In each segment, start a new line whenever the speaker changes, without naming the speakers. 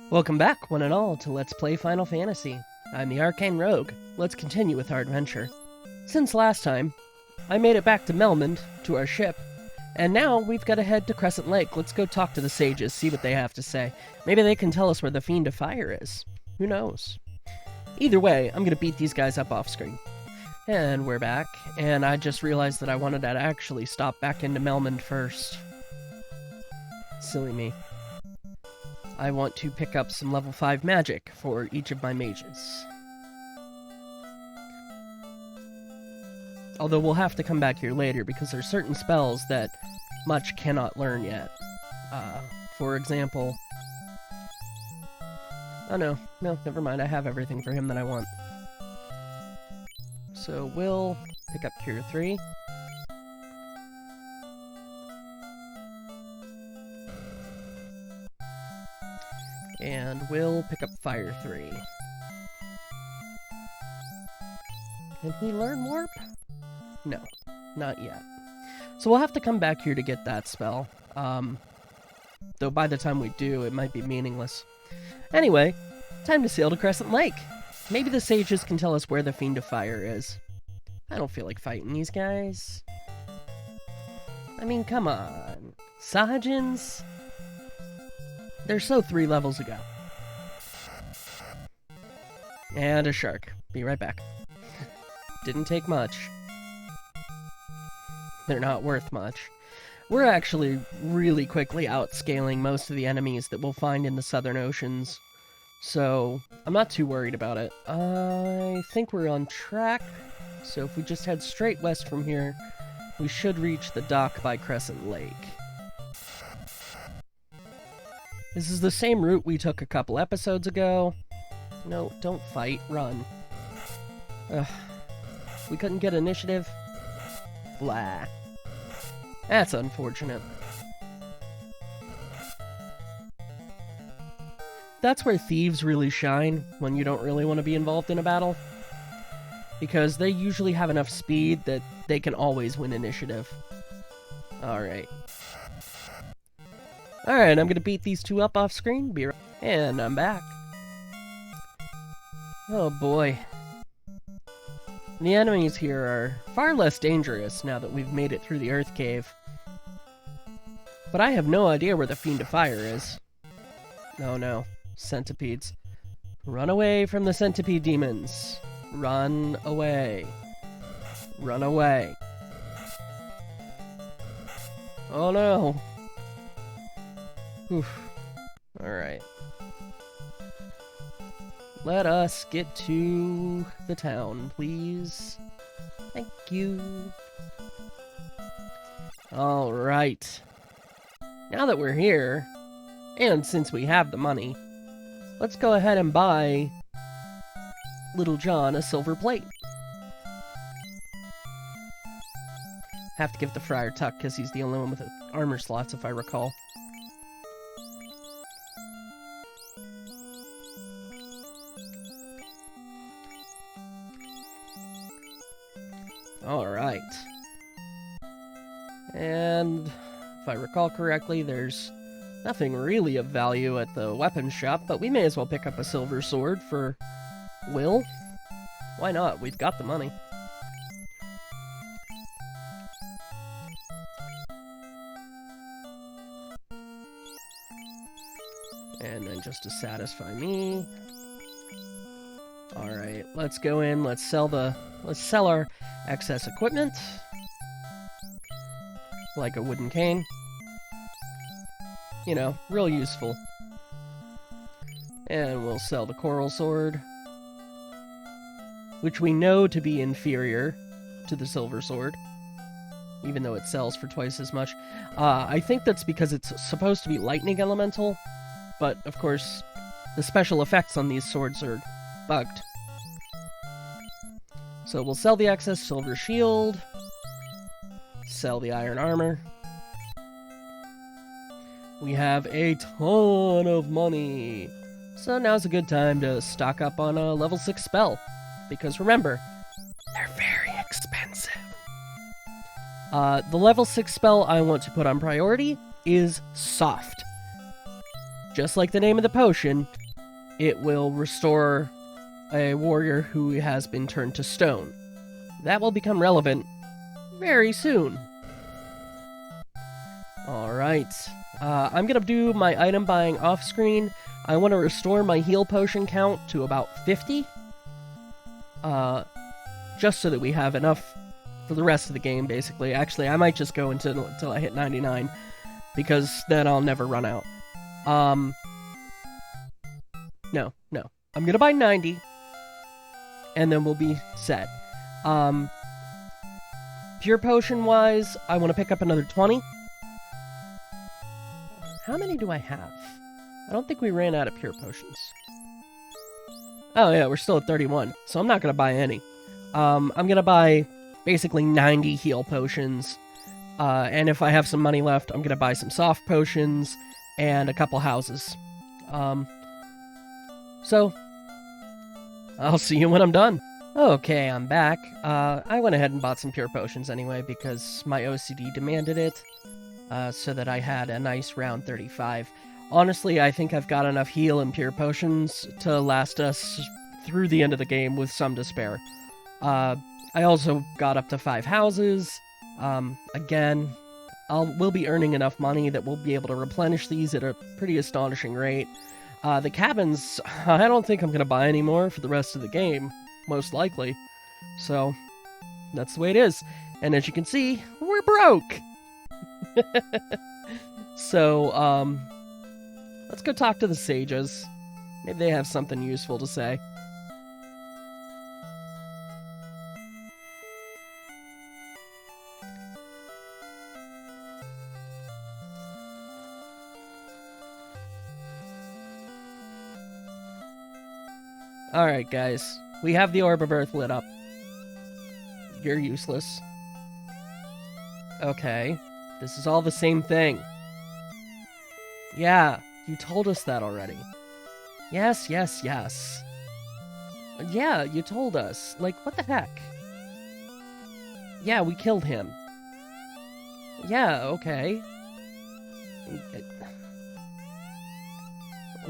Welcome back, one and all, to Let's Play Final Fantasy. I'm the Arcane Rogue. Let's continue with our adventure. Since last time, I made it back to Melmond, to our ship, and now we've got to head to Crescent Lake. Let's go talk to the sages, see what they have to say. Maybe they can tell us where the Fiend of Fire is. Who knows? Either way, I'm gonna beat these guys up off screen. And we're back, and I just realized that I wanted to actually stop back into Melmond first. Silly me. I want to pick up some level 5 magic for each of my mages. Although we'll have to come back here later because there's certain spells that Much cannot learn yet. For example... Oh no, never mind, I have everything for him that I want. So we'll pick up Cure 3. And we'll pick up Fire 3. Can he learn Warp? No, not yet. So we'll have to come back here to get that spell. Though by the time we do, it might be meaningless. Anyway, time to sail to Crescent Lake. Maybe the sages can tell us where the Fiend of Fire is. I don't feel like fighting these guys. I mean, come on. Sahajins? They're so 3 levels ago. And a shark. Be right back. Didn't take much. They're not worth much. We're actually really quickly outscaling most of the enemies that we'll find in the Southern Oceans. So, I'm not too worried about it. I think we're on track. So if we just head straight west from here, we should reach the dock by Crescent Lake. This is the same route we took a couple episodes ago. No, don't fight, run. Ugh. We couldn't get initiative? Blah. That's unfortunate. That's where thieves really shine, when you don't really want to be involved in a battle. Because they usually have enough speed that they can always win initiative. Alright. Alright, I'm gonna beat these two up off screen, and I'm back. Oh boy. The enemies here are far less dangerous now that we've made it through the Earth Cave. But I have no idea where the Fiend of Fire is. No. Centipedes. Run away from the centipede demons. Run away. Run away. Oh no. Oof. Alright. Let us get to the town, please. Thank you. Alright. Now that we're here, and since we have the money, let's go ahead and buy Little John a silver plate. Have to give the Friar Tuck because he's the only one with the armor slots, if I recall. Alright. And if I recall correctly, there's nothing really of value at the weapons shop, but we may as well pick up a silver sword for Will. Why not? We've got the money. And then just to satisfy me. Alright, let's go in, let's sell our excess equipment. Like a wooden cane. You know, real useful. And we'll sell the coral sword, which we know to be inferior to the silver sword, even though it sells for twice as much. I think that's because it's supposed to be lightning elemental, but of course, the special effects on these swords are bugged. So we'll sell the excess silver shield, sell the iron armor. We have a ton of money. So now's a good time to stock up on a level 6 spell. Because remember, they're very expensive. The level 6 spell I want to put on priority is Soft. just like the name of the potion, it will restore a warrior who has been turned to stone. That will become relevant very soon. Alright. I'm gonna do my item buying off screen. I want to restore my heal potion count to about 50. Just so that we have enough for the rest of the game, basically. Actually, I might just go until I hit 99, because then I'll never run out. No. I'm gonna buy 90, and then we'll be set. Pure potion-wise, I want to pick up another 20. How many do I have? I don't think we ran out of pure potions. Oh yeah, we're still at 31, so I'm not gonna buy any. I'm gonna buy basically 90 heal potions, and if I have some money left, I'm gonna buy some soft potions and a couple houses. So, I'll see you when I'm done. Okay, I'm back. I went ahead and bought some pure potions anyway, because my OCD demanded it, so that I had a nice round 35. Honestly, I think I've got enough heal and pure potions to last us through the end of the game with some to spare. I also got up to 5 houses. Again, we'll be earning enough money that we'll be able to replenish these at a pretty astonishing rate. The cabins, I don't think I'm going to buy any more for the rest of the game, most likely. So, that's the way it is. And as you can see, we're broke! So, let's go talk to the sages. Maybe they have something useful to say. Alright, guys. We have the Orb of Earth lit up. You're useless. Okay. This is all the same thing. Yeah, you told us that already. Yes. Yeah, you told us. Like, what the heck? Yeah, we killed him. Yeah, okay.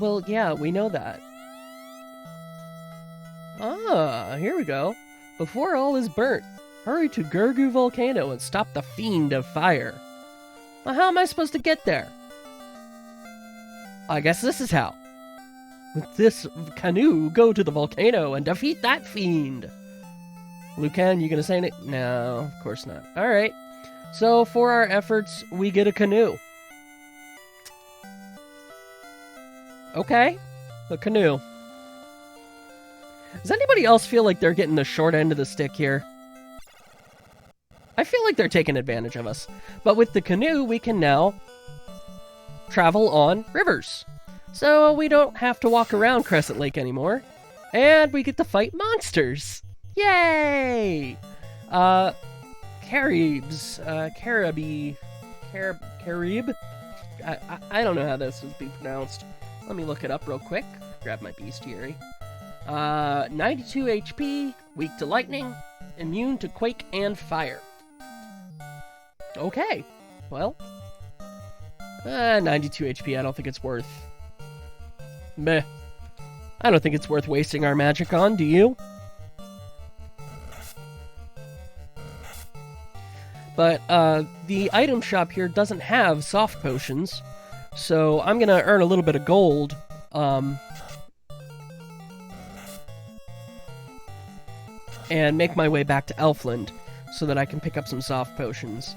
Well, yeah, we know that. Ah, here we go. Before all is burnt, hurry to Gurgu Volcano and stop the fiend of fire. Well, how am I supposed to get there? I guess this is how. With this canoe, go to the volcano and defeat that fiend. Lucan, you gonna say it? No, of course not. Alright. So, for our efforts, we get a canoe. Okay. A canoe. Does anybody else feel like they're getting the short end of the stick here? I feel like they're taking advantage of us. But with the canoe, we can now travel on rivers. So we don't have to walk around Crescent Lake anymore. And we get to fight monsters. Yay! Caribs. Carib? I don't know how this would be pronounced. Let me look it up real quick. Grab my bestiary. 92 HP, weak to lightning, immune to quake and fire. Okay, well, 92 HP, I don't think it's worth... Meh. I don't think it's worth wasting our magic on, do you? But, the item shop here doesn't have soft potions, so I'm gonna earn a little bit of gold, and make my way back to Elfland, so that I can pick up some soft potions.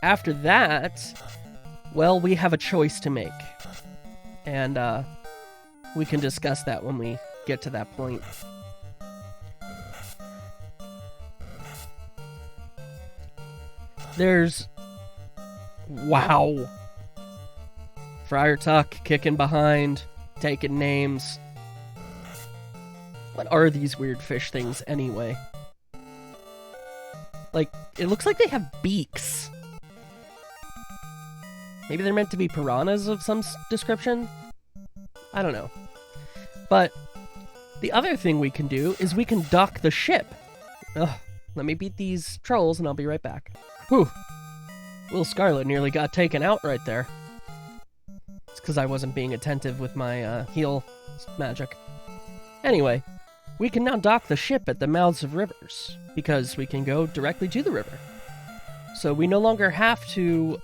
After that, well, we have a choice to make. And, we can discuss that when we get to that point. There's... Wow! Friar Tuck kicking behind, taking names. What are these weird fish things, anyway? Like, it looks like they have beaks. Maybe they're meant to be piranhas of some description? I don't know. But, the other thing we can do is we can dock the ship. Ugh, let me beat these trolls and I'll be right back. Whew. Will Scarlet nearly got taken out right there. It's because I wasn't being attentive with my heal magic. Anyway, we can now dock the ship at the mouths of rivers, because we can go directly to the river. So we no longer have to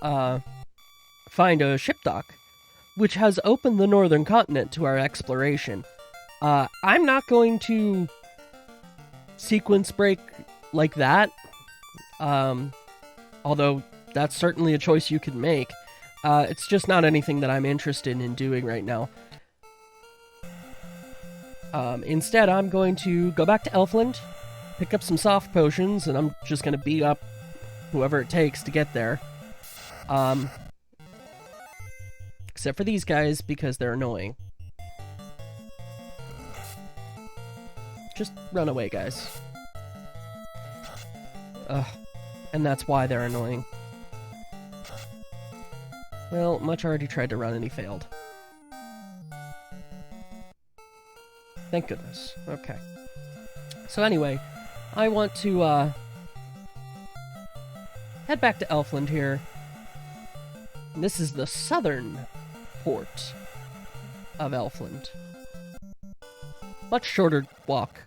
find a ship dock, which has opened the northern continent to our exploration. I'm not going to sequence break like that, although that's certainly a choice you can make. It's just not anything that I'm interested in doing right now. Instead, I'm going to go back to Elfland, pick up some soft potions, and I'm just going to beat up whoever it takes to get there. Except for these guys, because they're annoying. Just run away, guys. Ugh. And that's why they're annoying. Well, Much already tried to run and he failed. Thank goodness. Okay. So anyway, I want to head back to Elfland here. And this is the southern port of Elfland. Much shorter walk.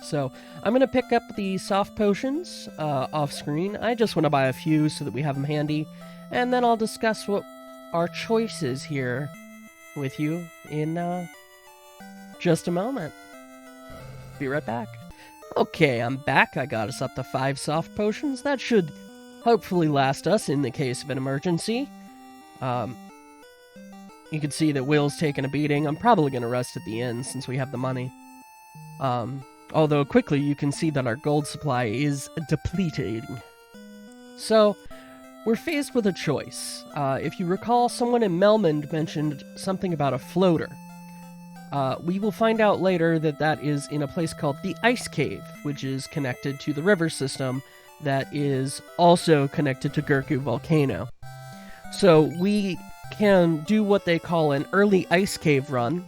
So, I'm going to pick up the soft potions off screen. I just want to buy a few so that we have them handy. And then I'll discuss what our choice is here with you in just a moment. Be right back. Okay, I'm back. I got us up to 5 soft potions. That should hopefully last us in the case of an emergency. You can see that Will's taking a beating. I'm probably going to rest at the inn since we have the money. Although quickly you can see that our gold supply is depleting. So, we're faced with a choice. If you recall, someone in Melmond mentioned something about a floater. We will find out later that that is in a place called the Ice Cave, which is connected to the river system that is also connected to Gurgu Volcano. So we can do what they call an early Ice Cave run,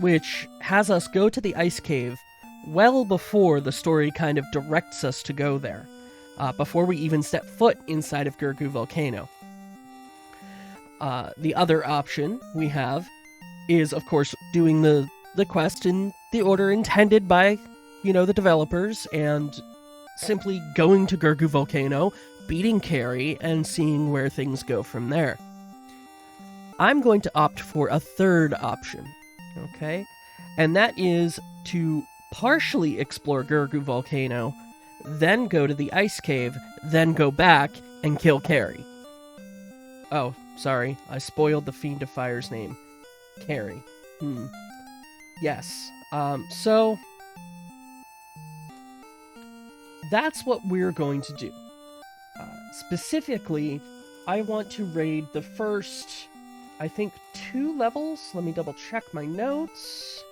which has us go to the Ice Cave well before the story kind of directs us to go there, before we even step foot inside of Gurgu Volcano. The other option we have is, of course, doing the quest in the order intended by, the developers, and simply going to Gurgu Volcano, beating Carrie, and seeing where things go from there. I'm going to opt for a third option, okay? And that is to partially explore Gurgu Volcano, then go to the Ice Cave, then go back and kill Carrie. Oh, sorry, I spoiled the Fiend of Fire's name. Carrie. Yes. So that's what we're going to do. Specifically, I want to raid the first, I think, 2 levels. Let me double check my notes.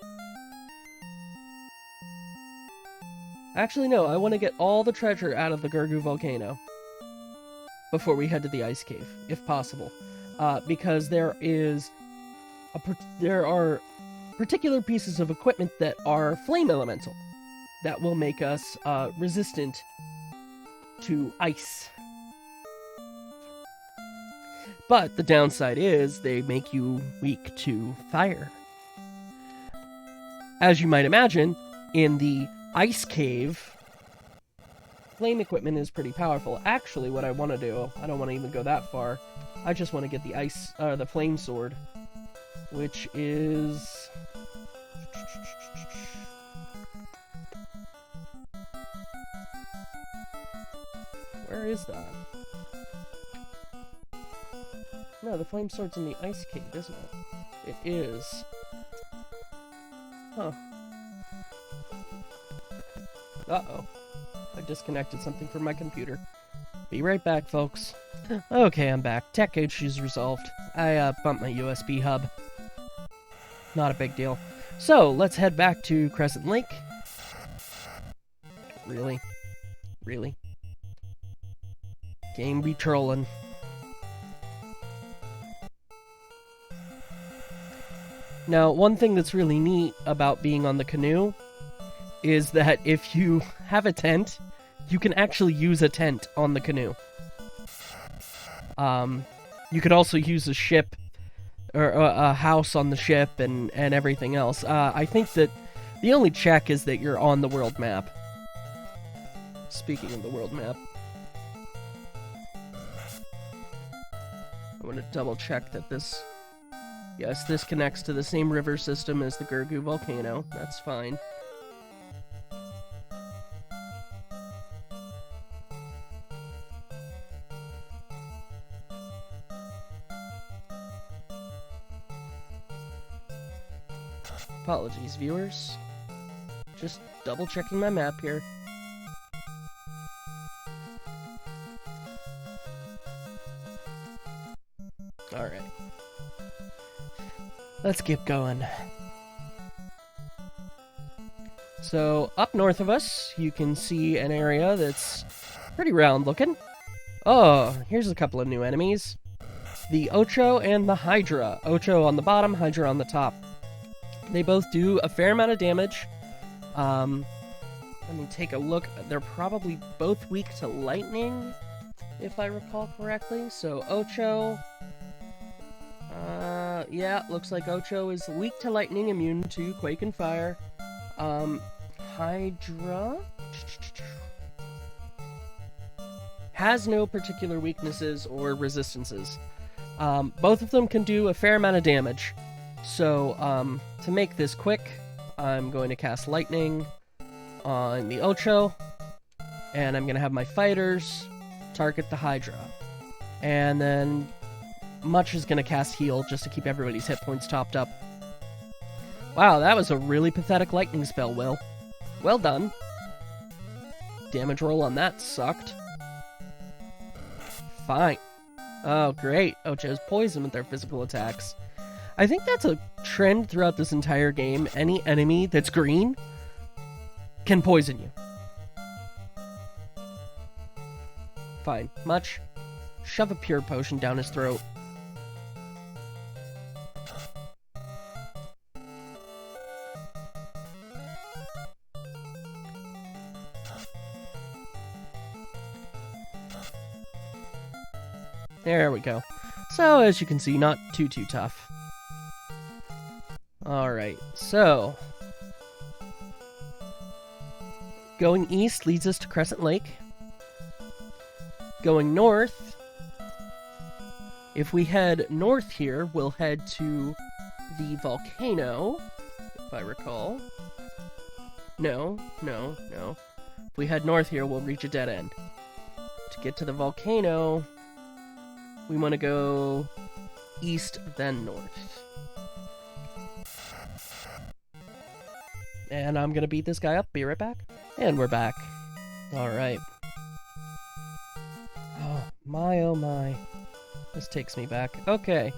Actually, no, I want to get all the treasure out of the Gurgu Volcano before we head to the Ice Cave, if possible. Because there are particular pieces of equipment that are flame elemental that will make us resistant to ice. But the downside is they make you weak to fire. As you might imagine, in the Ice Cave, flame equipment is pretty powerful. Actually, what I want to do, I don't want to even go that far. I just want to get the flame sword, which is... Where is that? No, the flame sword's in the Ice Cave, isn't it? It is. Huh. Uh-oh. I disconnected something from my computer. Be right back, folks. Okay, I'm back. Tech issues resolved. I bumped my USB hub. Not a big deal. So, let's head back to Crescent Lake. Really? Really? Game be trolling. Now, one thing that's really neat about being on the canoe is that if you have a tent, you can actually use a tent on the canoe. You could also use a ship, or a house on the ship, and everything else. I think that the only check is that you're on the world map. Speaking of the world map, I want to double check that this... Yes, this connects to the same river system as the Gurgu Volcano. That's fine. Apologies, viewers. Just double-checking my map here. Alright. Let's get going. So, up north of us, you can see an area that's pretty round-looking. Oh, here's a couple of new enemies. The Ocho and the Hydra. Ocho on the bottom, Hydra on the top. They both do a fair amount of damage. Let me take a look. They're probably both weak to lightning, if I recall correctly. So, Ocho... yeah, looks like Ocho is weak to lightning, immune to quake and fire. Hydra... has no particular weaknesses or resistances. Both of them can do a fair amount of damage. So, to make this quick, I'm going to cast Lightning on the Ocho, and I'm going to have my fighters target the Hydra. And then Much is going to cast Heal just to keep everybody's hit points topped up. Wow, that was a really pathetic lightning spell, Will. Well done. Damage roll on that sucked. Fine. Oh, great. Ocho's poisoned with their physical attacks. I think that's a trend throughout this entire game. Any enemy that's green can poison you. Fine. Much. Shove a pure potion down his throat. There we go. So, as you can see, not too tough. Alright, so... going east leads us to Crescent Lake. Going north... if we head north here, we'll head to the volcano, if I recall. No. If we head north here, we'll reach a dead end. To get to the volcano... we want to go east, then north. And I'm going to beat this guy up. Be right back. And we're back. Alright. Oh my. This takes me back. Okay.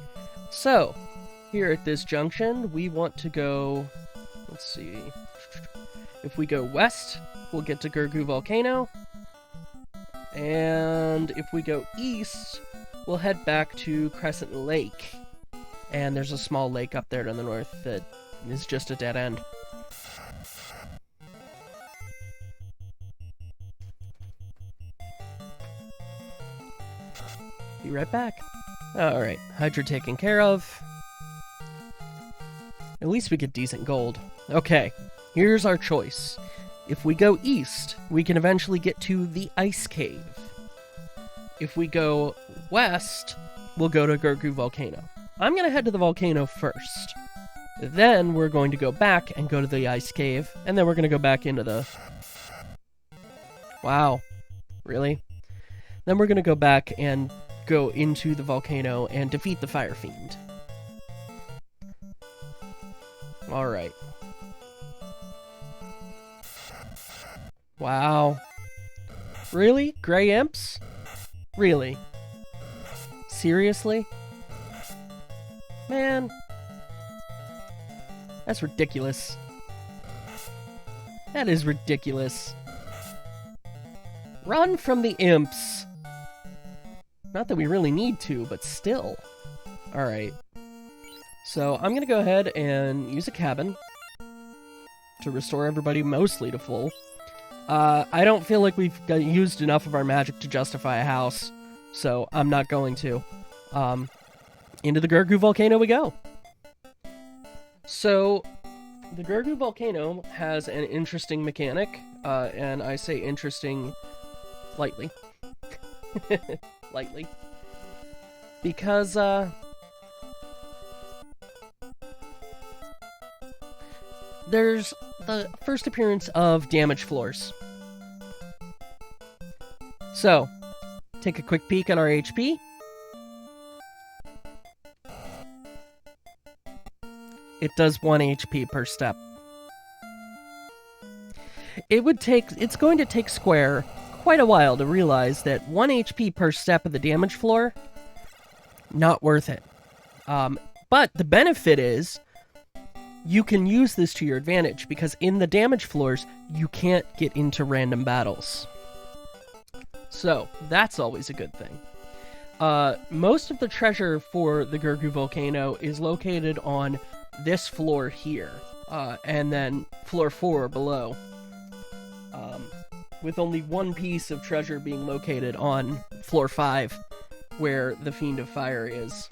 So, here at this junction, we want to go... let's see. If we go west, we'll get to Gurgu Volcano. And if we go east... we'll head back to Crescent Lake. And there's a small lake up there to the north that is just a dead end. Be right back. Alright, Hydra taken care of. At least we get decent gold. Okay, here's our choice. If we go east, we can eventually get to the Ice Cave. If we go west, we'll go to Gurgu Volcano. I'm going to head to the volcano first. Then we're going to go back and go to the Ice Cave, and then we're going to go back into the... wow. Really? Then we're going to go back and go into the volcano and defeat the Fire Fiend. Alright. Wow. Really? Grey Imps? Really? Seriously? Man. That's ridiculous. That is ridiculous. Run from the imps! Not that we really need to, but still. Alright. So, I'm gonna go ahead and use a cabin. to restore everybody mostly to full. I don't feel like we've used enough of our magic to justify a house, so I'm not going to. Into the Gurgu Volcano we go. So, the Gurgu Volcano has an interesting mechanic, and I say interesting lightly. Lightly. Because, there's the first appearance of damage floors. So, take a quick peek at our HP. It does 1 HP per step. It's going to take Square quite a while to realize that 1 HP per step of the damage floor, not worth it. But the benefit is, you can use this to your advantage, because in the damage floors, you can't get into random battles. So, that's always a good thing. Most of the treasure for the Gurgu Volcano is located on this floor here, and then floor 4 below, with only one piece of treasure being located on floor 5, where the Fiend of Fire is.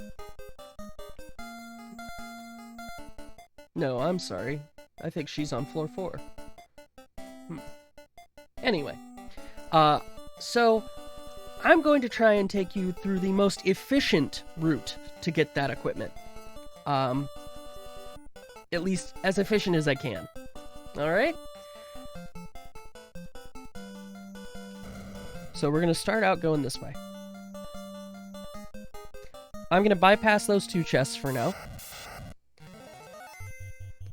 No, I'm sorry. I think she's on floor 4. Anyway, so I'm going to try and take you through the most efficient route to get that equipment. At least as efficient as I can. Alright? So we're going to start out going this way. I'm going to bypass those 2 chests for now.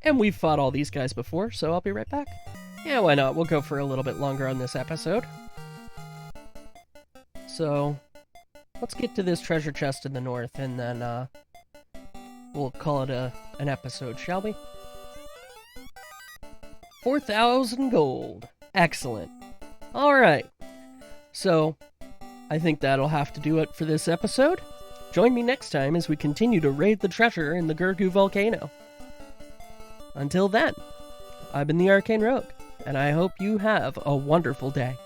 And we've fought all these guys before, so I'll be right back. Yeah, why not? We'll go for a little bit longer on this episode. So, let's get to this treasure chest in the north, and then, we'll call it an episode, shall we? 4,000 gold. Excellent. Alright. So, I think that'll have to do it for this episode. Join me next time as we continue to raid the treasure in the Gurgu Volcano. Until then, I've been the Arcane Rogue, and I hope you have a wonderful day.